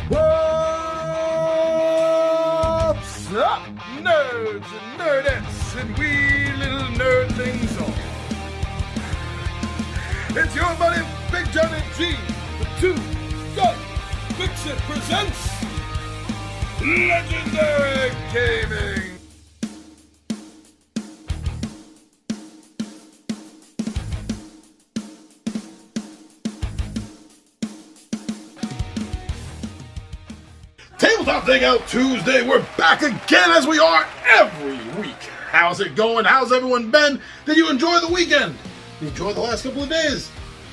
What's up, nerds and nerdettes and wee little nerdlings all? It's your buddy Big Johnny G, the Two Gun Pixie presents Legendary Gaming. Tabletop Takeout Tuesday. We're back again as we are every week. How's it going? How's everyone been? Did you enjoy the weekend? Did you enjoy the last couple of days?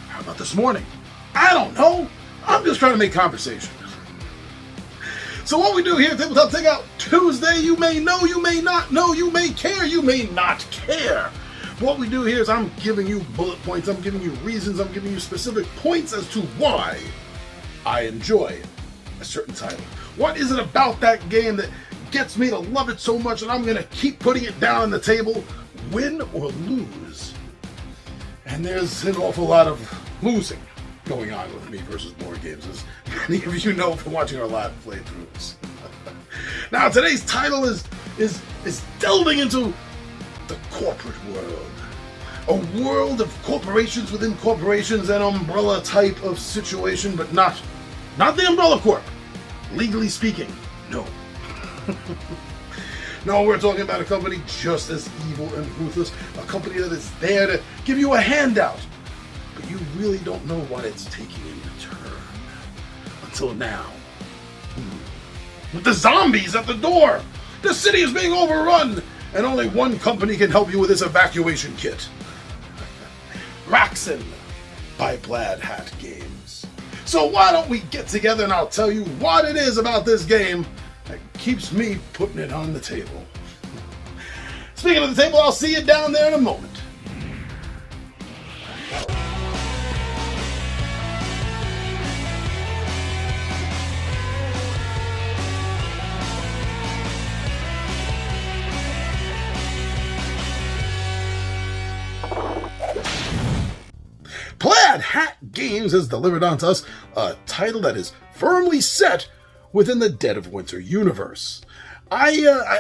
How about this morning? I don't know. I'm just trying to make conversation. So what we do here at Tabletop Takeout Tuesday, you may know, you may not know, you may care, you may not care. What we do here is I'm giving you bullet points, I'm giving you reasons, I'm giving you specific points as to why I enjoy a certain title. What is it about that game that gets me to love it so much that I'm going to keep putting it down on the table, win or lose? And there's an awful lot of losing going on with me versus board games, as many of you know from watching our live playthroughs. Now, today's title is delving into the corporate world. A world of corporations within corporations, an umbrella type of situation, but not the Umbrella Corp. Legally speaking, no. No, we're talking about a company just as evil and ruthless, a company that is there to give you a handout, but you really don't know what it's taking in return. Until now. With the zombies at the door, the city is being overrun, and only one company can help you with this evacuation kit. Raxxon by Plaid Hat Games. So why don't we get together and I'll tell you what it is about this game that keeps me putting it on the table. Speaking of the table, I'll see you down there in a moment. Plaid Hat Games has delivered onto us a title that is firmly set within the Dead of Winter universe. I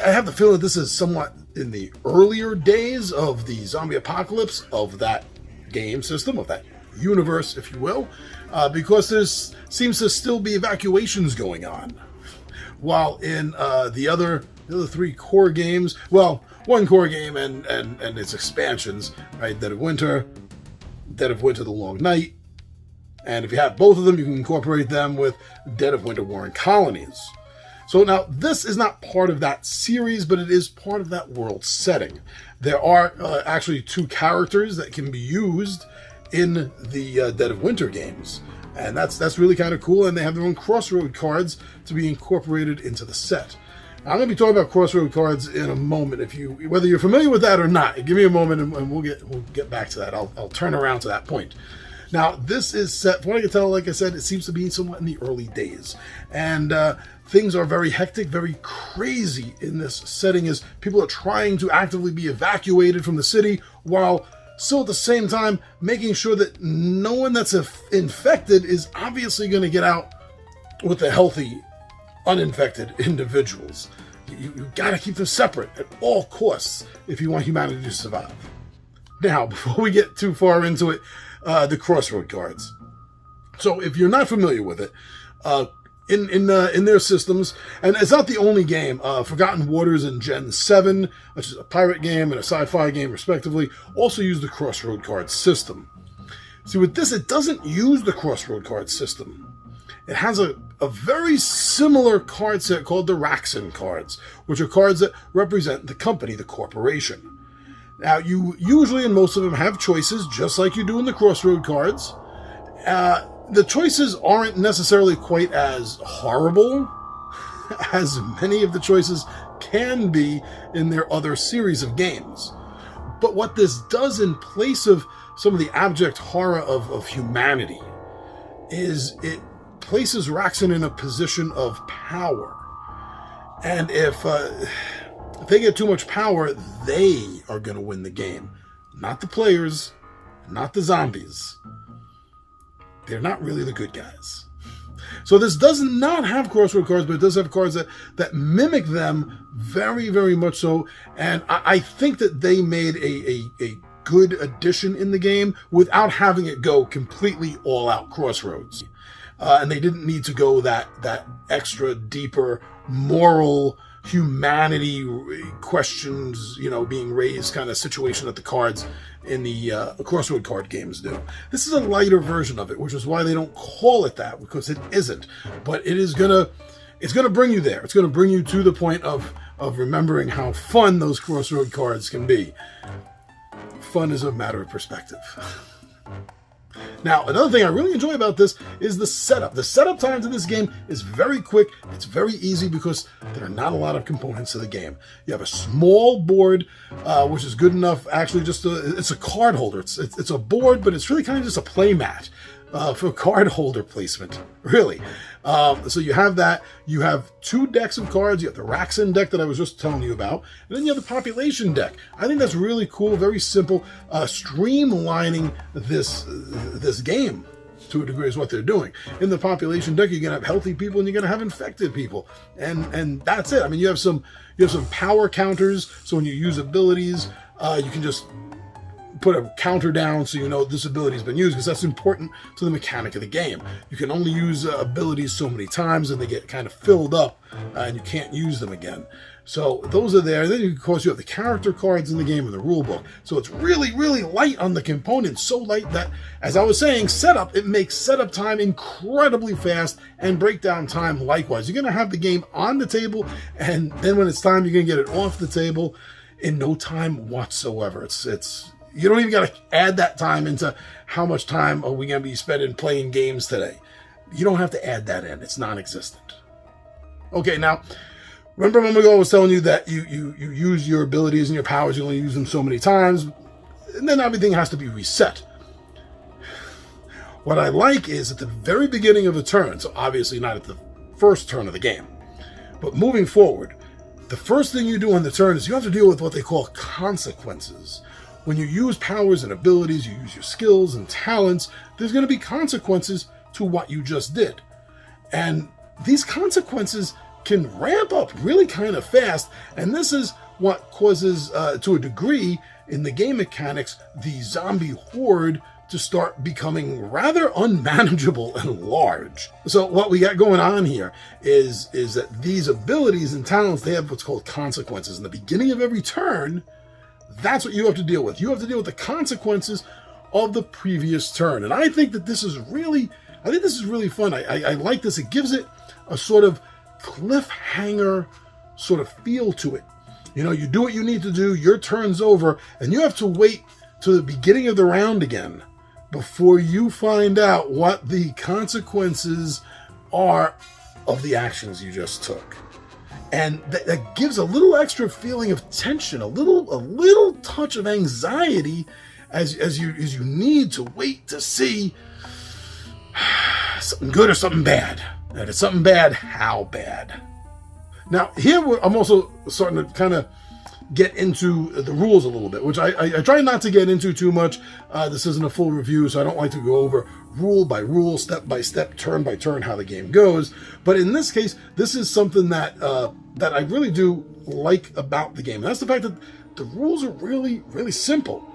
have the feeling that this is somewhat in the earlier days of the zombie apocalypse of that game system, of that universe, if you will, because there seems to still be evacuations going on. While in the other three core games, well, one core game and its expansions, right, Dead of Winter, The Long Night, and if you have both of them, you can incorporate them with Dead of Winter Warring Colonies. So now, this is not part of that series, but it is part of that world setting. There are actually two characters that can be used in the Dead of Winter games, and that's really kind of cool, and they have their own Crossroad cards to be incorporated into the set. I'm going to be talking about Crossroad cards in a moment. Whether you're familiar with that or not, give me a moment and we'll get back to that. I'll turn around to that point. Now, this is set, from what I can tell, like I said, it seems to be somewhat in the early days. And things are very hectic, very crazy in this setting as people are trying to actively be evacuated from the city while still at the same time making sure that no one that's infected is obviously going to get out with the healthy, uninfected individuals. You got to keep them separate at all costs if you want humanity to survive. Now, before we get too far into it, the Crossroad cards. So, if you're not familiar with it, in their systems, and it's not the only game. Forgotten Waters and Gen 7, which is a pirate game and a sci-fi game, respectively, also use the Crossroad card system. See, with this, it doesn't use the Crossroad card system. It has a very similar card set called the Raxxon cards, which are cards that represent the company, the corporation. Now, you usually, in most of them, have choices, just like you do in the Crossroad cards. The choices aren't necessarily quite as horrible as many of the choices can be in their other series of games. But what this does in place of some of the abject horror of humanity is it places Raxxon in a position of power. And if they get too much power, they are going to win the game. Not the players, not the zombies. They're not really the good guys. So this does not have crossroad cards, but it does have cards that mimic them very, very much so. And I think that they made a good addition in the game without having it go completely all out crossroads. And they didn't need to go that extra deeper moral humanity questions, being raised kind of situation that the cards in the crossroad card games do. This is a lighter version of it, which is why they don't call it that, because it isn't. But it's gonna bring you there. It's gonna bring you to the point of remembering how fun those crossroad cards can be. Fun is a matter of perspective. Now, another thing I really enjoy about this is the setup. The setup time to this game is very quick. It's very easy because there are not a lot of components to the game. You have a small board, which is good enough. Actually, it's a card holder. It's a board, but it's really kind of just a play mat for card holder placement, really. So you have that. You have 2 decks of cards. You have the Raxxon deck that I was just telling you about, and then you have the population deck. I think that's really cool, very simple, streamlining this game to a degree is what they're doing. In the population deck, you're gonna have healthy people and you're gonna have infected people, and that's it. I mean, you have some power counters, so when you use abilities, you can just put a counter down so you know this ability has been used, because that's important to the mechanic of the game. You can only use abilities so many times and they get kind of filled up and you can't use them again. So those are there. Then, of course, you have the character cards in the game and the rule book. So it's really, really light on the components. So light that, as I was saying, it makes setup time incredibly fast, and breakdown time likewise. You're going to have the game on the table, and then when it's time, you're going to get it off the table in no time whatsoever. It's you don't even got to add that time into how much time are we going to be spending playing games today. You don't have to add that in. It's non-existent. Okay, now, remember a moment ago I was telling you that you use your abilities and your powers, you only use them so many times, and then everything has to be reset. What I like is at the very beginning of a turn, so obviously not at the first turn of the game, but moving forward, the first thing you do on the turn is you have to deal with what they call consequences. When you use powers and abilities, you use your skills and talents, there's going to be consequences to what you just did. And these consequences can ramp up really kind of fast, and this is what causes, to a degree, in the game mechanics, the zombie horde to start becoming rather unmanageable and large. So what we got going on here is that these abilities and talents, they have what's called consequences. In the beginning of every turn, that's what you have to deal with. You have to deal with the consequences of the previous turn. And I think that this is really fun. I like this. It gives it a sort of cliffhanger sort of feel to it. You do what you need to do, your turn's over, and you have to wait to the beginning of the round again before you find out what the consequences are of the actions you just took. And that gives a little extra feeling of tension, a little touch of anxiety as you need to wait to see something good or something bad. And if it's something bad, how bad? Now, here I'm also starting to kind of get into the rules a little bit, which I try not to get into too much. This isn't a full review, so I don't like to go over rule by rule, step by step, turn by turn, how the game goes. But in this case, this is something that I really do like about the game. And that's the fact that the rules are really, really simple.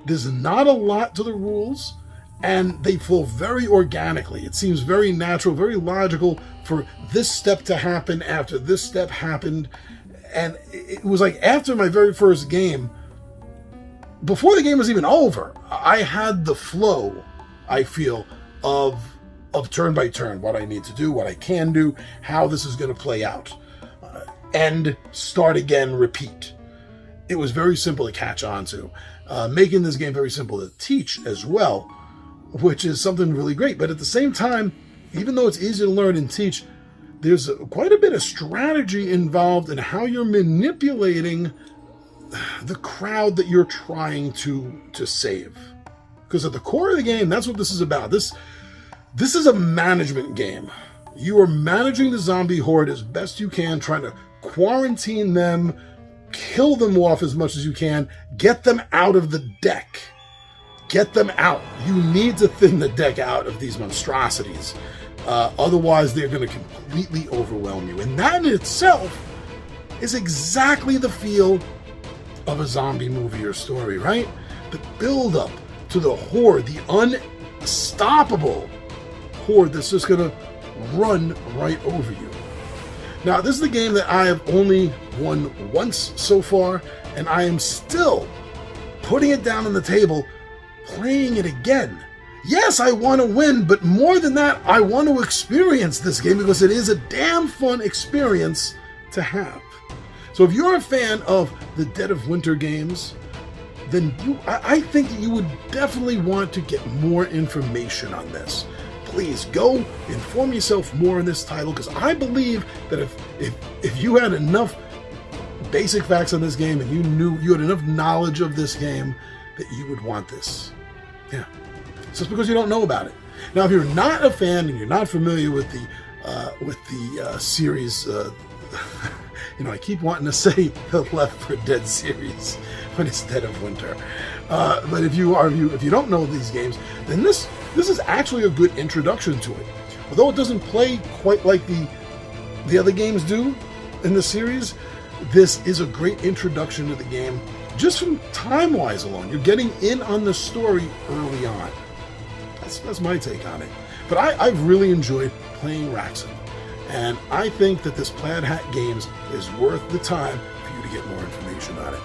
There's not a lot to the rules, and they flow very organically. It seems very natural, very logical for this step to happen after this step happened. And it was like after my very first game, before the game was even over, I had the flow, I feel, of turn by turn, what I need to do, what I can do, how this is going to play out. End, start again, repeat. It was very simple to catch on to. Making this game very simple to teach as well, which is something really great. But at the same time, even though it's easy to learn and teach, there's quite a bit of strategy involved in how you're manipulating the crowd that you're trying to save. Because at the core of the game, that's what this is about. This is a management game. You are managing the zombie horde as best you can, trying to quarantine them, kill them off as much as you can, get them out of the deck. Get them out. You need to thin the deck out of these monstrosities. Otherwise, they're going to completely overwhelm you. And that in itself is exactly the feel of a zombie movie or story, right? The build-up to the horde, the unstoppable horde that's just going to run right over you. Now, this is the game that I have only won once so far, and I am still putting it down on the table, playing it again. Yes, I want to win, but more than that, I want to experience this game because it is a damn fun experience to have. So if you're a fan of the Dead of Winter games, then I think that you would definitely want to get more information on this. Please go inform yourself more on this title, because I believe that if you had enough basic facts on this game and you had enough knowledge of this game, that you would want this. Yeah. It's just because you don't know about it. Now, if you're not a fan and you're not familiar with the series, I keep wanting to say the Left 4 Dead series, but it's Dead of Winter. But if you don't know these games, then this is actually a good introduction to it. Although it doesn't play quite like the other games do in the series, this is a great introduction to the game. Just from time-wise alone, you're getting in on the story early on. That's my take on it. But I've really enjoyed playing Raxxon, and I think that this Plaid Hat Games is worth the time for you to get more information on it.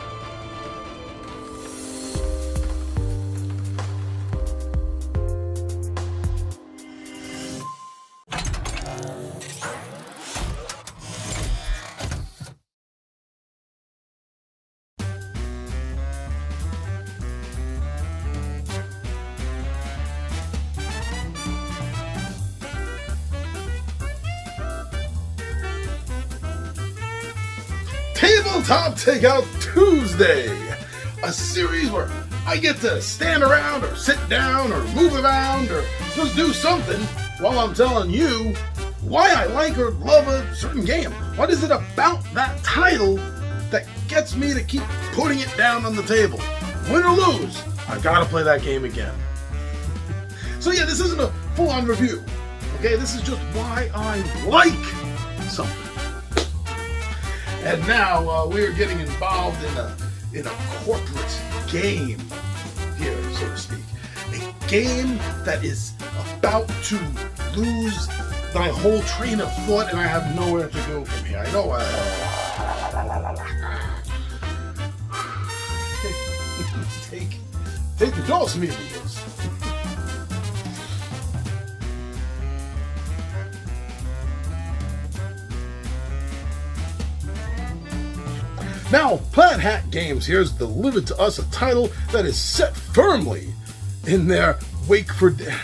Tabletop Takeout Tuesday, a series where I get to stand around or sit down or move around or just do something while I'm telling you why I like or love a certain game. What is it about that title that gets me to keep putting it down on the table? Win or lose, I've got to play that game again. So yeah, this isn't a full-on review. Okay, this is just why I like something. And now we're getting involved in a corporate game here, so to speak. A game that is about to lose my whole train of thought, and I have nowhere to go from here. I know. Take the dose, me, amigos. Now, Plaid Hat Games here has delivered to us a title that is set firmly in their Wake for Dead.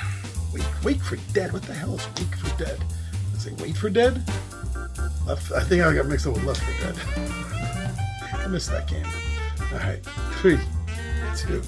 Wake for Dead? What the hell is Wake for Dead? Did I say Wait for Dead? I think I got mixed up with Left 4 Dead. I missed that game. Alright, 3, 2,